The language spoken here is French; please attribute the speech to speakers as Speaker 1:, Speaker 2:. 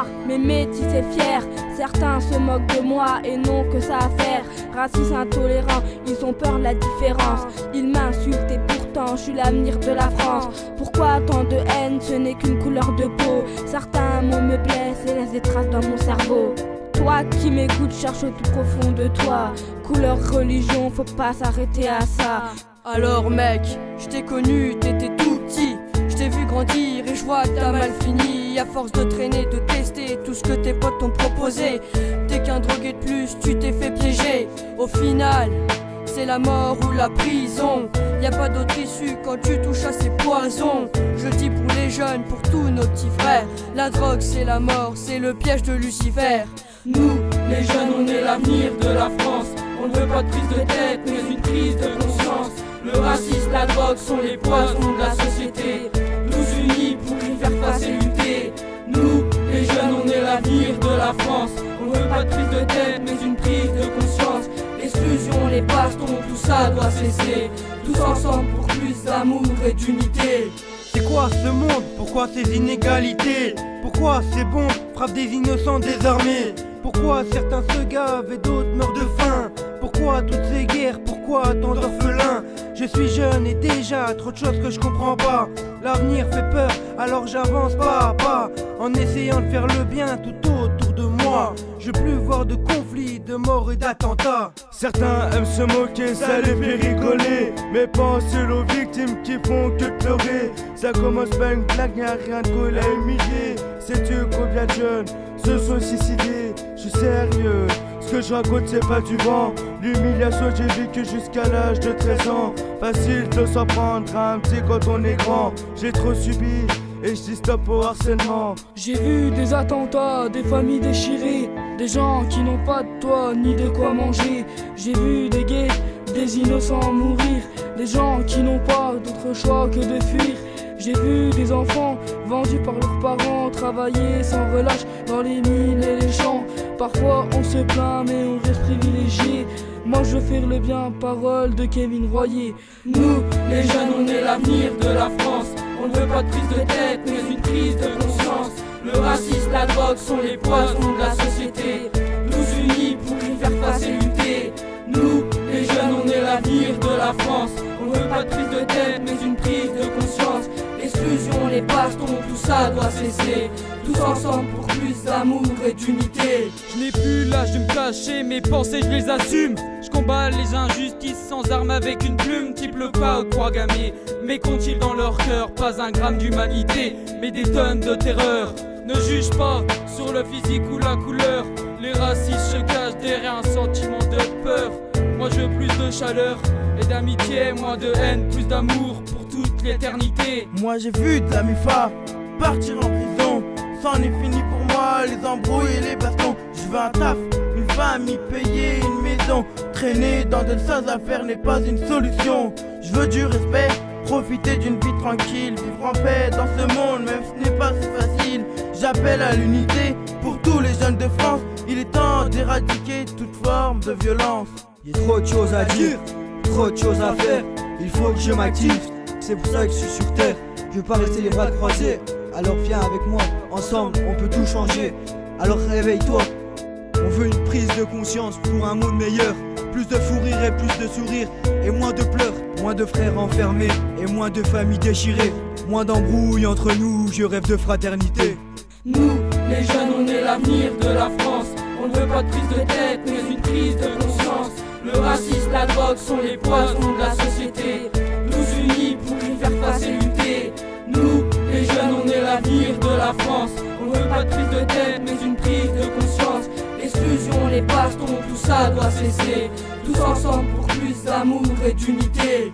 Speaker 1: noir, mais métis et fier. Certains se moquent de moi et n'ont que ça à faire. Racistes intolérants, ils ont peur de la différence. Ils m'insultent et pourtant je suis l'avenir de la France. Pourquoi tant de haine, ce n'est qu'une couleur de peau. Certains mots me blessent et laissent des traces dans mon cerveau. Toi qui m'écoutes, cherche au tout profond de toi. Couleur, religion, faut pas s'arrêter à ça.
Speaker 2: Alors mec, je t'ai connu, t'étais tout petit. Je t'ai vu grandir et je vois que t'as mal fini. À force de traîner, de tester tout ce que tes potes t'ont proposé. T'es qu'un drogué de plus, tu t'es fait piéger. Au final, c'est la mort ou la prison. Y a pas d'autre issue quand tu touches à ces poisons. Je le dis pour les jeunes, pour tous nos petits frères. La drogue c'est la mort, c'est le piège de Lucifer. Nous, les jeunes, on est l'avenir de la France. On ne veut pas de prise de tête, mais une prise de conscience. Le racisme, la drogue sont les poisons de la société. Tous unis pour y faire face et lutter. Nous, les jeunes, on est l'avenir de la France. On ne veut pas de prise de tête, mais une prise de conscience. L'exclusion, les bastons, tout ça doit cesser. Tous ensemble pour plus d'amour et d'unité.
Speaker 3: C'est quoi ce monde? Pourquoi ces inégalités? Pourquoi ces bombes frappent des innocents désarmés? Pourquoi certains se gavent et d'autres meurent de faim? Pourquoi toutes ces guerres? Pourquoi tant d'orphelins? Je suis jeune et déjà trop de choses que je comprends pas. L'avenir fait peur, alors j'avance pas à pas, en essayant de faire le bien tout autour de moi. Je veux plus voir de conflits, de morts et d'attentats.
Speaker 4: Certains aiment se moquer, ça les fait rigoler, mais pensez aux victimes qui font que pleurer. Ça commence pas une blague, y'a rien de cool à humilier. Sais-tu combien de jeunes se sont suicidés? Je suis sérieux, ce que je raconte c'est pas du vent. L'humiliation j'ai vécu jusqu'à l'âge de 13 ans. Facile de s'en prendre un petit quand on est grand. J'ai trop subi et je dis stop au harcèlement.
Speaker 5: J'ai vu des attentats, des familles déchirées, des gens qui n'ont pas de toit ni de quoi manger. J'ai vu des gays, des innocents mourir, des gens qui n'ont pas d'autre choix que de fuir. J'ai vu des enfants vendus par leurs parents, travailler sans relâche dans les mines et les champs. Parfois on se plaint mais on reste privilégié. Moi je veux faire le bien, parole de Kevin Royer.
Speaker 2: Nous, les jeunes, on est l'avenir de la France. On ne veut pas de prise de tête, mais une prise de conscience. Le racisme, la drogue sont les poisons de la société. Tous unis pour y faire face et lutter. Nous, les jeunes, on est l'avenir de la France. On ne veut pas de prise de tête, mais une prise de conscience. L'exclusion, les bastons, tout ça doit cesser. Tous ensemble pour plus d'amour et d'unité.
Speaker 6: Je n'ai plus l'âge de me cacher, mes pensées je les assume. Je combats les injustices sans armes avec une plume. Type le pas aux croix gammées, mais qu'ont-ils dans leur cœur? Pas un gramme d'humanité, mais des tonnes de terreur. Ne juge pas sur le physique ou la couleur. Les racistes se cachent derrière un sentiment de peur. Moi je veux plus de chaleur et d'amitié, moins de haine, plus d'amour pour toute l'éternité.
Speaker 3: Moi j'ai vu de la MIFA partir en prison. C'en est fini pour moi, les embrouilles et les bastons. Je veux un taf, une famille payée, une maison. Traîner dans de sales affaires n'est pas une solution. Je veux du respect, profiter d'une vie tranquille, vivre en paix dans ce monde, même ce n'est pas si facile. J'appelle à l'unité pour tous les jeunes de France. Il est temps d'éradiquer toute forme de violence.
Speaker 7: Il y a trop de choses à dire, trop de choses à faire. Il faut que je m'active, c'est pour ça que je suis sur terre. Je veux pas rester les bras croisés, alors viens avec moi, ensemble on peut tout changer. Alors réveille-toi, on veut une prise de conscience pour un monde meilleur. Plus de fou rire et plus de sourires, et moins de pleurs. Moins de frères enfermés, et moins de familles déchirées. Moins d'embrouilles entre nous, je rêve de fraternité.
Speaker 2: Nous, les jeunes, on est l'avenir de la France. On ne veut pas de prise de tête, mais une prise de conscience. Le racisme, la drogue sont les poisons de la société. Tous unis pour y faire face et lutter. Nous, les jeunes, on est l'avenir de la France. On ne veut pas de prise de tête, mais une prise de conscience. L'exclusion, les bastons, tout ça doit cesser. Tous ensemble pour plus d'amour et d'unité.